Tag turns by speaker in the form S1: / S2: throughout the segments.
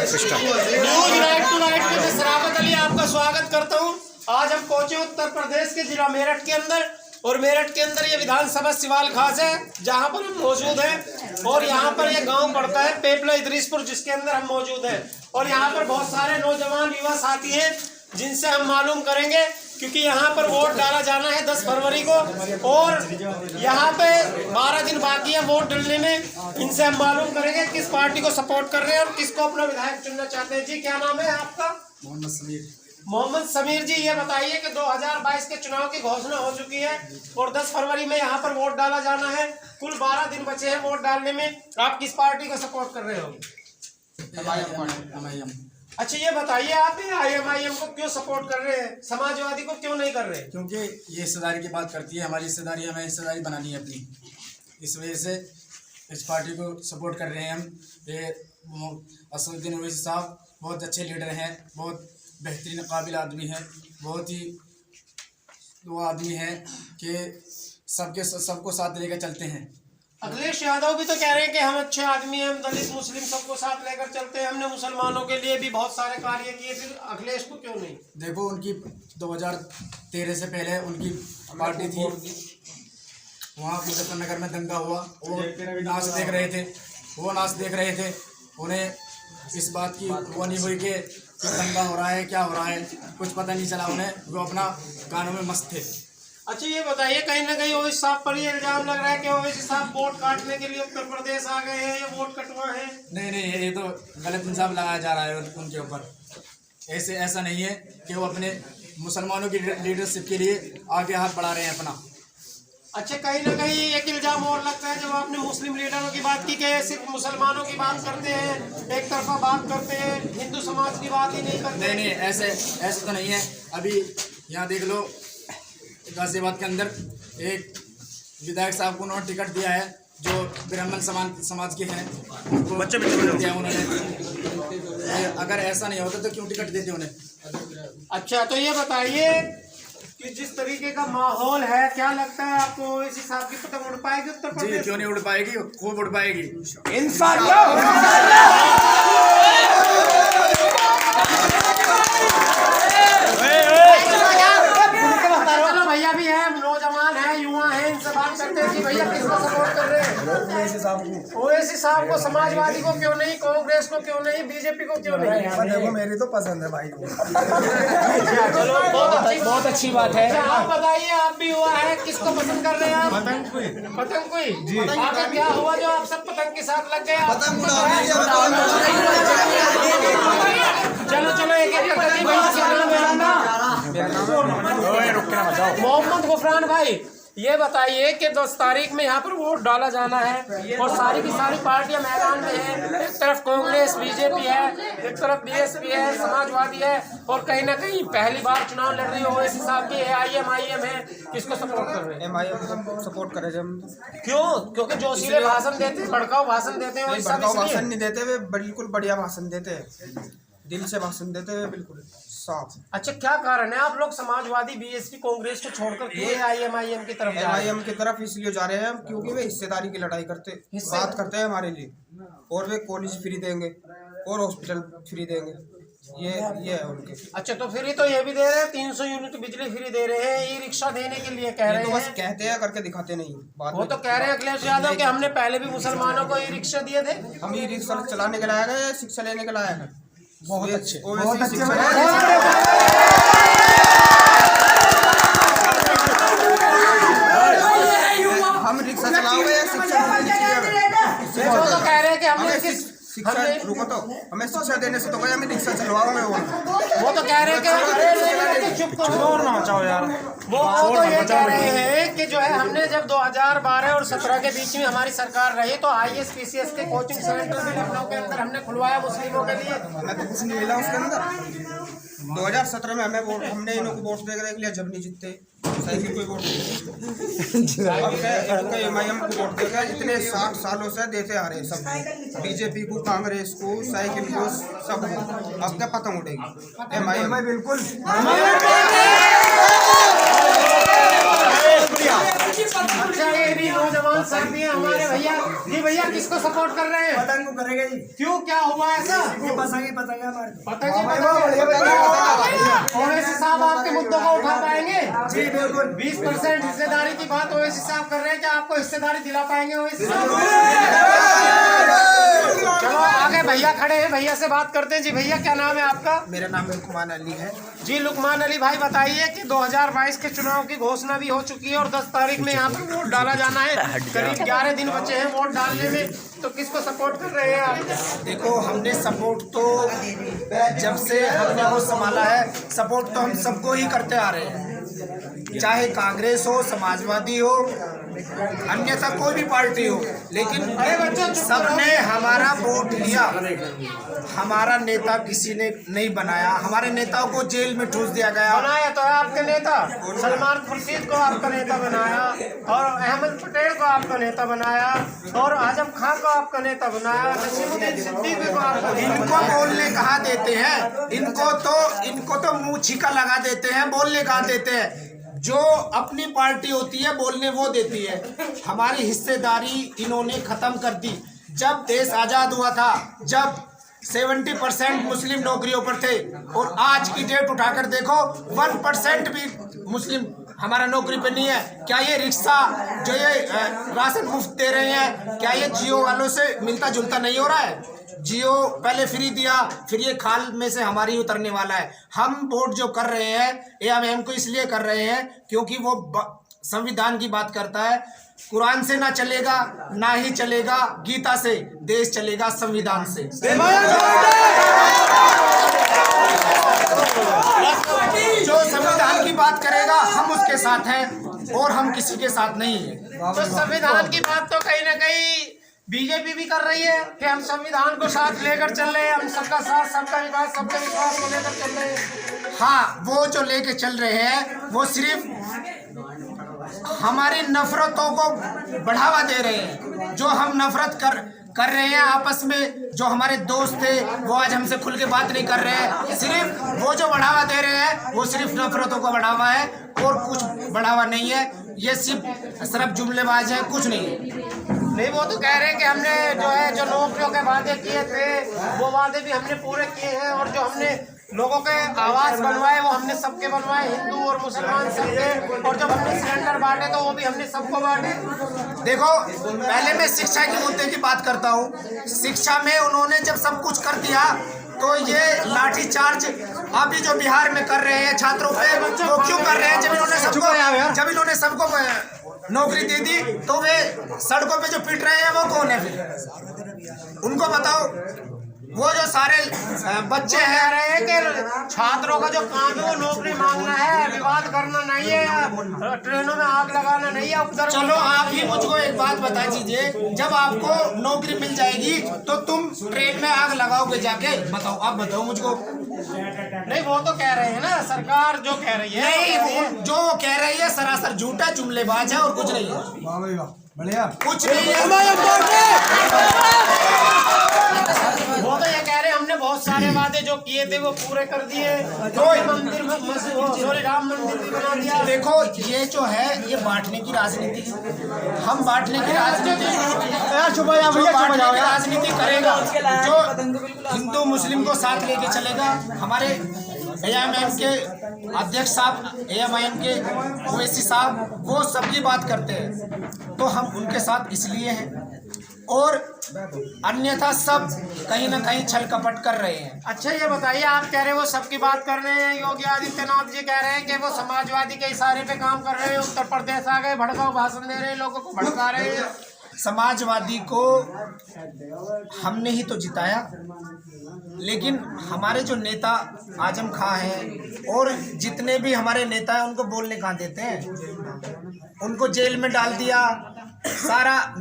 S1: News right to right में मैं सराफत अली आपका स्वागत करता हूं। आज हम पहुंचे उत्तर प्रदेश के जिला मेरठ के अंदर, और मेरठ के अंदर ये विधानसभा सिवाल खास है जहां पर हम मौजूद हैं। और यहां पर ये गांव पड़ता है पेपला इदरीसपुर, जिसके अंदर हम मौजूद हैं। और यहां पर बहुत सारे नौजवान युवा साथी हैं जिनसे हम मालूम करेंगे, क्योंकि यहाँ पर वोट डाला जाना है 10 फरवरी को, और यहाँ पे 12 दिन बाकी है वोट डालने में। इनसे हम मालूम करेंगे किस पार्टी को सपोर्ट कर रहे हैं और किसको अपना विधायक चुनना चाहते हैं। जी क्या नाम है आपका?
S2: मोहम्मद समीर।
S1: मोहम्मद समीर जी, ये बताइए कि 2022 के चुनाव की घोषणा हो चुकी है और 10 फरवरी में यहाँ पर वोट डाला जाना है। कुल 12 दिन बचे हैं वोट डालने में। आप किस पार्टी को सपोर्ट कर रहे हो? अच्छा, ये बताइए आप IMIM को क्यों सपोर्ट कर रहे हैं, समाजवादी को क्यों नहीं कर रहे?
S2: क्योंकि ये हिस्सेदारी की बात करती है, हमारी हिस्सेदारी, हमें हिस्सेदारी बनानी है अपनी, इस वजह से इस पार्टी को सपोर्ट कर रहे हैं हम। ये असदुद्दीन ओवैसी साहब बहुत अच्छे लीडर हैं, बहुत बेहतरीन काबिल आदमी हैं, बहुत ही वो आदमी हैं कि सबको साथ लेकर चलते हैं।
S1: अखिलेश यादव भी तो कह रहे हैं कि हम अच्छे आदमी हैं, हम दलित मुस्लिम सबको साथ लेकर चलते हैं, हमने मुसलमानों के लिए भी बहुत सारे कार्य किए, फिर अखिलेश को क्यों नहीं?
S2: देखो, उनकी 2013 से पहले उनकी पार्टी थी, वहाँ मुजफ्फरनगर में दंगा हुआ, वो नाच देख रहे थे, उन्हें इस बात की वो नहीं हुई कि दंगा हो रहा है, क्या हो रहा है, कुछ पता नहीं चला उन्हें, वो अपना गानों में मस्त थे।
S1: अच्छा, ये बताइए, कहीं ना कहीं ओवैसी साहब पर ये इल्जाम लग रहा है कि ओवैसी साहब वोट काटने के लिए उत्तर प्रदेश आ गए हैं, ये वोट कटवा है।
S2: नहीं, ये तो गलत इल्जाम लगाया जा रहा है उनके ऊपर। ऐसा नहीं है कि वो अपने मुसलमानों की लीडरशिप के लिए आगे हाथ बढ़ा रहे हैं अपना।
S1: अच्छा, कहीं ना कहीं एक इल्जाम और लगता है, जब आपने मुस्लिम लीडरों की बात की कि सिर्फ मुसलमानों की बात करते हैं, एक तरफा बात करते हैं, हिंदू समाज की बात ही नहीं करते।
S2: नहीं, ऐसे तो नहीं है। अभी यहाँ देख लो, गाजियाबाद के अंदर एक विधायक साहब को उन्होंने टिकट दिया है जो ब्राह्मण समाज के हैं, उनको बच्चे दिया उन्होंने। अगर ऐसा नहीं होता तो क्यों टिकट देते उन्हें?
S1: अच्छा, तो ये बताइए कि जिस तरीके का माहौल है, क्या लगता है आपको ओवैसी साहब की पतंग उड़ पाएगी उत्तर प्रदेश?
S2: जी, क्यों नहीं उड़ पाएगी, खूब उड़ पाएगी
S1: इंशाअल्लाह। भैया भी है, नौजवान है, युवा है, इनसे बात करते हैं कि भैया किसको सपोर्ट कर रहे हैं? ओवैसी साहब को। समाजवादी को क्यों नहीं, कांग्रेस को क्यों नहीं, बीजेपी को क्यों नहीं?
S3: देखो, मेरी तो पसंद है भाई।
S1: चलो, बहुत अच्छी बात है। आप बताइए, आप भी हुआ है, किसको पसंद कर रहे हैं आप? पतंग कोई आगे क्या हुआ जो आप सब पतंग के साथ लग गए? चलो एक मोहम्मद गुफरान भाई, ये बताइए कि 10 तारीख में यहाँ पर वोट डाला जाना है और सारी की सारी पार्टियां मैदान में हैं। एक तरफ कांग्रेस बीजेपी है, एक तरफ BSP है, समाजवादी है, और कहीं ना कहीं पहली बार चुनाव लड़ रही है ओवैसी साहब की IMIM है। किसको सपोर्ट कर रहे हैं?
S3: MIM को सपोर्ट करें हम।
S1: क्यों? क्योंकि जोशीले भाषण देते हैं, भड़काऊ भाषण देते हैं।
S3: भड़काऊ भाषण नहीं देते हुए, बिल्कुल बढ़िया भाषण देते हैं, दिल से भाषण देते हुए, बिल्कुल साफ।
S1: अच्छा, क्या कारण है आप लोग समाजवादी BSP कांग्रेस को छोड़कर IMIM की तरफ जा रहे हैं?
S3: MIM की तरफ इसलिए जा रहे हैं क्योंकि वे हिस्सेदारी की लड़ाई बात करते हैं हमारे लिए, और वे कॉलेज फ्री देंगे और हॉस्पिटल फ्री देंगे, ये है उनके।
S1: अच्छा, तो फिर तो ये भी दे रहे हैं, 300 यूनिट बिजली फ्री दे रहे हैं, ई-रिक्शा देने के लिए कह रहे हैं।
S3: बस कहते हैं, करके दिखाते नहीं।
S1: वो तो कह रहे हैं अखिलेश यादव कि हमने पहले भी मुसलमानों को ई-रिक्शा दिए थे।
S3: हम ई-रिक्शा चलाने के लायक है, शिक्षा लेने के लायक है। बहुत अच्छे हम रिक्शा चलाओगे,
S1: वो तो कह रहे हैं कि हमने
S3: शिक्षा रुको तो हमें शिक्षा देने से तो कोई हमें रिक्शा चलवाओगे।
S1: वो तो कह रहे हैं कि चुप करो ना मचाओ यार। वो तो ये कह रहे हैं कि जो है, हमने जब 2012 और 17 के बीच में हमारी सरकार रही तो IAS PCS के कोचिंग सेंटर भी लखनऊ के अंदर हमने खुलवाया मुस्लिमों के लिए।
S3: हमें तो कुछ नहीं मिला उसके अंदर। 2017 में हमने इनको वोट देख लिया, जब नहीं जीतते साइकिल को वोट MIM को वोट देगा। इतने 60 सालों से देते आ रहे सब, BJP को, कांग्रेस को, साइकिल को, सब। अब क्या पतंग उड़ेगी MIM? बिल्कुल।
S1: अच्छा ये भी नौजवान साथी हैं हमारे भैया जी। भैया किसको सपोर्ट कर रहे हैं?
S4: पतंग को करेगा जी।
S1: क्यों, क्या हुआ ऐसा?
S4: ये पतंग है हमारे।
S1: ओवैसी साहब आपके मुद्दों को उठा पाएंगे?
S4: जी बिल्कुल।
S1: 20% हिस्सेदारी की बात ओवैसी साहब कर रहे हैं, क्या आपको हिस्सेदारी दिला पाएंगे ओवैसी साहब? चलो आगे भैया खड़े हैं, भैया से बात करते हैं। जी भैया क्या नाम है आपका?
S3: मेरा नाम लुकमान अली है।
S1: जी लुकमान अली भाई, बताइए कि 2022 के चुनाव की घोषणा भी हो चुकी है और 10 तारीख में यहाँ पर वोट डाला जाना है। करीब 11 दिन बचे हैं वोट डालने में, तो किसको सपोर्ट कर रहे हैं आप?
S3: देखो, हमने सपोर्ट तो जब से हमने वो संभाला है, सपोर्ट तो हम सबको ही करते आ रहे हैं, चाहे कांग्रेस हो, समाजवादी हो, अन्यथा कोई भी पार्टी हो, लेकिन सबने हमारा वोट लिया। हमारा नेता किसी ने नहीं बनाया, हमारे नेताओं को जेल में ठूस दिया गया।
S1: बनाया तो है आपके नेता, सलमान खुर्शीद को आपका नेता बनाया, और अहमद पटेल को आपका नेता बनाया, और आजम खान को आपका नेता बनाया, नसीमुद्दीन सिद्दीकी को आपका।
S3: इनको बोलने कहाँ देते हैं? इनको तो मुंह छिका लगा देते हैं, बोलने कहाँ देते हैं? जो अपनी पार्टी होती है बोलने वो देती है। हमारी हिस्सेदारी इन्होंने खत्म कर दी। जब देश आजाद हुआ था, जब 70% मुस्लिम नौकरियों पर थे, और आज की डेट उठाकर देखो 1% भी मुस्लिम हमारा नौकरी पे नहीं है। क्या ये रिक्शा जो ये राशन मुफ्त दे रहे हैं, क्या ये जियो वालों से मिलता जुलता नहीं हो रहा है? जियो पहले फ्री दिया, फिर ये खाल में से हमारी उतरने वाला है। हम वोट जो कर रहे हैं एआईएम को इसलिए कर रहे हैं क्योंकि वो संविधान की बात करता है। कुरान से ना चलेगा, ना ही चलेगा गीता से, देश चलेगा संविधान से। जो संविधान की बात करेगा हम उसके साथ हैं, और हम किसी के साथ नहीं है।
S1: तो संविधान की बात तो कहीं ना कहीं बीजेपी भी कर रही है कि हम संविधान को साथ लेकर चल रहे हैं, हम सबका साथ, सबका विकास, सबका विकास को लेकर चल रहे हैं।
S3: हाँ, वो जो लेके चल रहे हैं वो सिर्फ हमारी नफरतों को बढ़ावा दे रहे हैं। जो हम नफरत कर रहे हैं आपस में, जो हमारे दोस्त थे वो आज हमसे खुल के बात नहीं कर रहे हैं। सिर्फ वो जो बढ़ावा दे रहे हैं वो सिर्फ नफरतों का बढ़ावा है, और कुछ बढ़ावा नहीं है। ये सिर्फ जुमलेबाज है, कुछ नहीं है।
S1: नहीं, वो तो कह रहे हैं कि हमने जो नौकरियों के वादे किए थे वो वादे भी हमने पूरे किए हैं, और जो हमने लोगों के आवास बनवाए वो हमने सबके बनवाए, हिंदू और मुसलमान सबके, और जब हमने सिलेंडर बांटे तो वो भी हमने सबको बांटे।
S3: देखो, पहले मैं शिक्षा के मुद्दे की बात करता हूँ। शिक्षा में उन्होंने जब सब कुछ कर दिया तो ये लाठीचार्ज अभी जो बिहार में कर रहे हैं छात्रों पे, वो क्यों कर रहे हैं? जब इन्होंने सबको नौकरी दे दी, तो वे सड़कों पे जो पिट रहे हैं वो कौन है? फिर उनको बताओ। वो जो सारे बच्चे
S1: कह रहे हैं कि छात्रों का जो काम है वो नौकरी मांगना है, विवाद करना नहीं है, ट्रेनों में आग लगाना नहीं है।
S3: चलो आप ही मुझको एक बात बता दीजिए, जब आपको नौकरी मिल जाएगी तो तुम ट्रेन में आग लगाओगे जाके? बताओ, आप बताओ मुझको।
S1: नहीं, वो तो कह रहे हैं ना, सरकार जो कह रही है।
S3: नहीं, जो कह रही है सरासर झूठा, जुमलेबाज है, और कुछ नहीं है।
S4: बढ़िया,
S3: कुछ नहीं है।
S1: वो तो ये कह रहे हैं हमने बहुत सारे वादे जो किए थे वो पूरे कर दिए, कोई मंदिर राम मंदिर भी बना दिया।
S3: देखो, ये जो है ये बांटने की राजनीति है। हम बांटने की राजनीति करेगा जो हिंदू मुस्लिम को साथ लेके चलेगा। हमारे एआईएम के अध्यक्ष साहब, एआईएम के ओवैसी साहब, वो सबकी बात करते हैं, तो हम उनके साथ इसलिए हैं, और अन्यथा सब कहीं ना कहीं छल कपट कर रहे हैं।
S1: अच्छा ये बताइए, आप कह रहे हैं वो सबकी बात कर रहे हैं, योगी आदित्यनाथ जी कह रहे हैं कि वो समाजवादी के इशारे पे काम कर रहे हैं, उत्तर प्रदेश आ गए, भड़काऊ भाषण दे रहे हैं, लोगों को भड़का रहे हैं।
S3: समाजवादी को हमने ही तो जिताया, लेकिन हमारे जो नेता आजम खां हैं और जितने भी हमारे नेता हैं उनको बोलने कहाँ देते हैं? उनको जेल में डाल दिया सारा।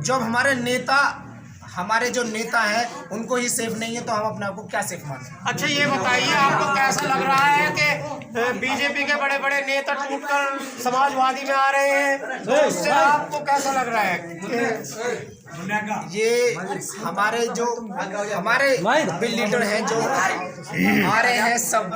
S3: जब हमारे जो नेता हैं उनको ही सेफ नहीं है, तो हम अपने आप को क्या सेफ माने?
S1: अच्छा ये बताइए, आपको कैसा लग रहा है कि बीजेपी के बड़े बड़े नेता टूटकर समाजवादी में आ रहे हैं, तो उससे आपको कैसा लग रहा है?
S3: ये हमारे भी लीडर हैं जो आ रहे हैं, सब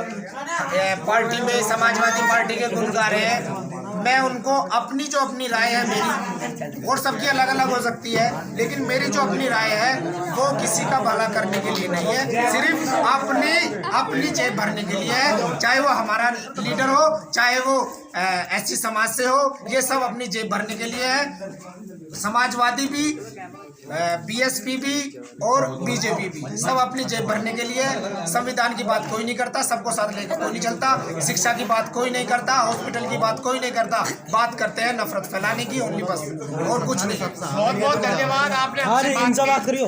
S3: पार्टी में समाजवादी पार्टी के गुण गा रहे हैं। मैं उनको अपनी जो अपनी राय है मेरी, और सबकी अलग अलग हो सकती है, लेकिन मेरी जो अपनी राय है वो किसी का भला करने के लिए नहीं है, सिर्फ अपनी जेब भरने के लिए है। चाहे वो हमारा लीडर हो, चाहे वो एससी समाज से हो, ये सब अपनी जेब भरने के लिए है। समाजवादी भी, बीएसपी भी और बीजेपी भी सब अपनी जेब भरने के लिए। संविधान की बात कोई नहीं करता, सबको साथ लेकर कोई नहीं चलता, शिक्षा की बात कोई नहीं करता, हॉस्पिटल की बात कोई नहीं करता, बात करते हैं नफरत फैलाने की ओनली, बस और कुछ नहीं।
S1: बहुत बहुत धन्यवाद, आपने हमसे बात की।